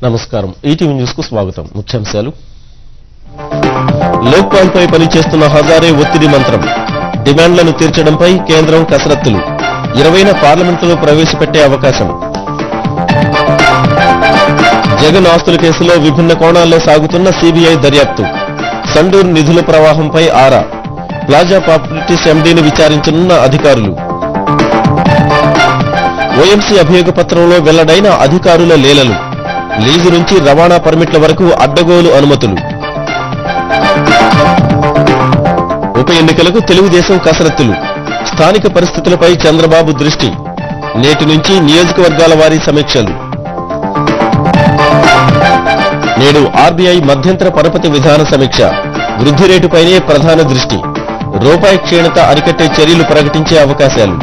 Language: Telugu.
నమస్కారం. ఈటీవీ న్యూస్ కు స్వాగతం. ముఖ్యాంశాలు. లోక్పాల్ పై పనిచేస్తున్న హజారే ఒత్తిడి మంత్రం. డిమాండ్లను తీర్చడంపై కేంద్రం కసరత్తులు. 20న పార్లమెంటులో ప్రవేశపెట్టే అవకాశం. జగన్ ఆస్తుల కేసులో విభిన్న కోణాల్లో సాగుతున్న సీబీఐ దర్యాప్తు. సండూర్ నిధుల ప్రవాహంపై ఆరా. ప్లాజా ప్రాపర్టీస్ ఎండీని విచారించనున్న అధికారులు. ఓఎంసీ అభియోగ పత్రంలో వెల్లడైన అధికారుల లీలలు. లీజు నుంచి రవాణా పర్మిట్ల వరకు అడ్డగోలు అనుమతులు. ఉప ఎన్నికలకు తెలుగుదేశం కసరత్తులు. స్థానిక పరిస్థితులపై చంద్రబాబు దృష్టి. నేటి నుంచి నియోజకవర్గాల వారీ సమీక్షలు. నేడు ఆర్బీఐ మధ్యంతర పరపతి విధాన సమీక్ష. వృద్ధి రేటుపైనే ప్రధాన దృష్టి. రూపాయి క్షీణత అరికట్టే చర్యలు ప్రకటించే అవకాశాలు.